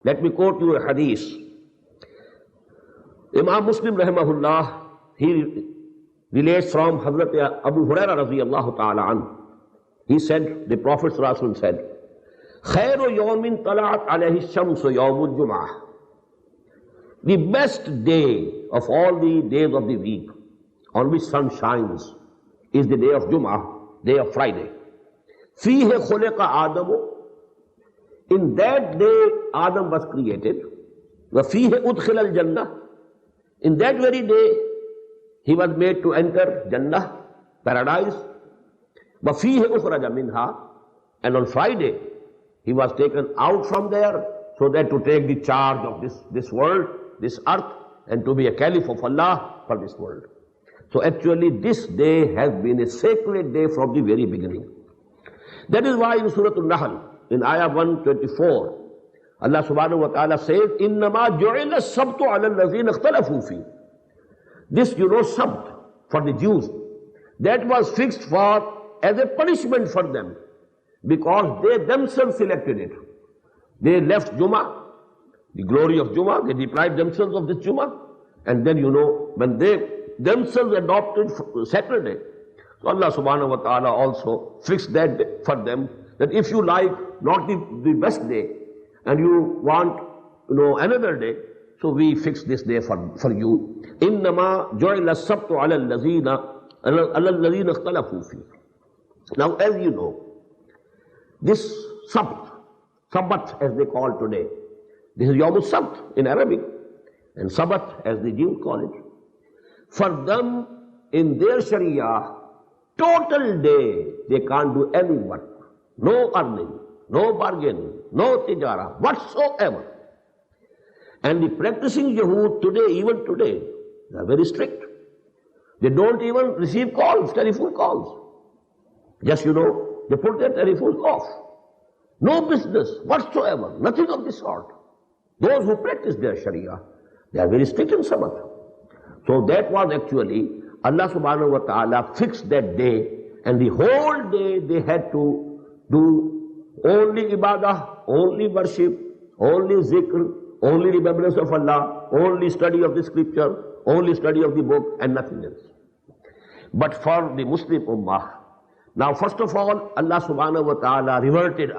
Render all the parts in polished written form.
Let me quote you a hadith. Imam Muslim rahimahullah, he relates from Hazrat Abu Hurairah radiyallahu ta'ala anhu. He said, the Prophet sallallahu alaihi wasallam said, Khairu yawmin tala'at alayhi shamsu yawmul jum'ah. The best day of all the days of the week on which sun shines is the day of Jum'ah, day of Friday. Fihi khuliqa Adamu. In that day Adam was created. Wa fihi udkhila al-jannah. In that very day he was made to enter Jannah, paradise. Wa fihi ukhraja minha. And on Friday he was taken out from there so that to take the charge of this world, this earth, and to be a caliph of Allah for this world. So actually this day has been a sacred day from the very beginning. That is why in Surah Al-Nahl, in Ayah 124, Allah subhanahu wa ta'ala says, إِنَّمَا جُعِلَ السَّبْتُ عَلَى الَّذِينَ اخْتَلَفُوا فِيهِ. This, Sabt, for the Jews, that was fixed for as a punishment for them, because they themselves selected it. They left Jummah, the glory of Jummah, they deprived themselves of this Jummah, and then when they themselves adopted Saturday, so Allah subhanahu wa ta'ala also fixed that day for them, that if you like not the best day, and you want another day, so we fix this day for you. إِنَّمَا جُعِلَ السَّبْتُ عَلَى الَّذِينَ اخْتَلَفُوا فِيهِ. Now as you know, this Sabbath as they call today, this is Yawm al-Sabt in Arabic, and Sabbath as the Jews call it. For them, in their Sharia, total day, they can't do any work. No earning, no bargaining, no tijara, whatsoever. And the practicing Yahud today, even today, they are very strict. They don't even receive calls, telephone calls. Just they put their telephones off. No business whatsoever, nothing of this sort. Those who practice their Sharia, they are very strict in Sabbath. So that was actually, Allah subhanahu wa ta'ala fixed that day, and the whole day they had to do only ibadah, only worship, only zikr, only remembrance of Allah, only study of the scripture, only study of the book, and nothing else. But for the Muslim Ummah, now first of all, Allah subhanahu wa ta'ala reverted.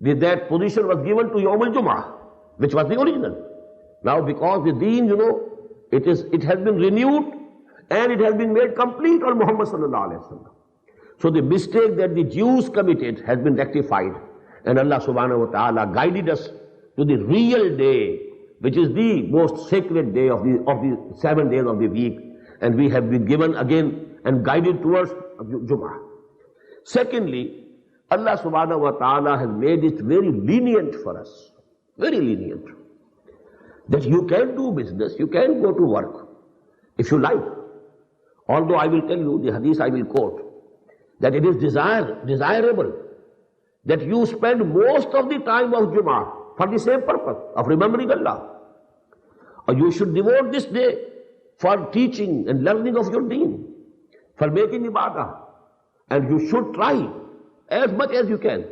That position was given to Yawm al-Jum'ah, which was the original. Now because the deen, it has been renewed and it has been made complete on Muhammad sallallahu alaihi wasallam. So the mistake that the Jews committed has been rectified, and Allah subhanahu wa ta'ala guided us to the real day, which is the most sacred day of the 7 days of the week, and we have been given again and guided towards Jum'ah. Secondly, Allah subhanahu wa ta'ala has made it very lenient for us, very lenient, that you can do business, you can go to work, if you like. Although I will tell you, the hadith I will quote, that it is desirable that you spend most of the time of Jummah for the same purpose of remembering Allah. Or you should devote this day for teaching and learning of your deen, for making ibadah. And you should try as much as you can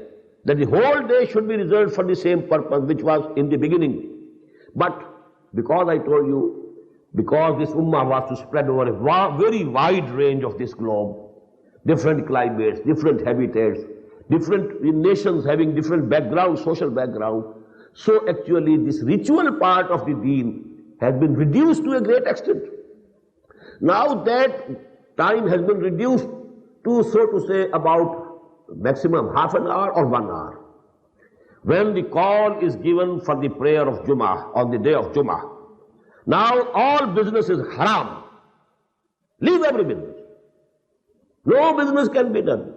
that the whole day should be reserved for the same purpose which was in the beginning. But because I told you, because this ummah was to spread over a very wide range of this globe, different climates, different habitats, different nations having different backgrounds, social background, so actually this ritual part of the deen has been reduced to a great extent. Now that time has been reduced to, so to say, about maximum half an hour or 1 hour. When the call is given for the prayer of Jummah, on the day of Jummah, now all business is haram. Leave every business. No business can be done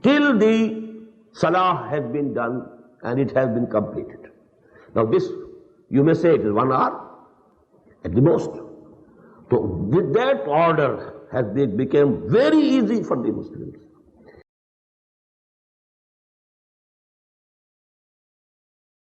till the salah has been done and it has been completed. Now this, you may say it is 1 hour at the most. So with that order has become very easy for the Muslims.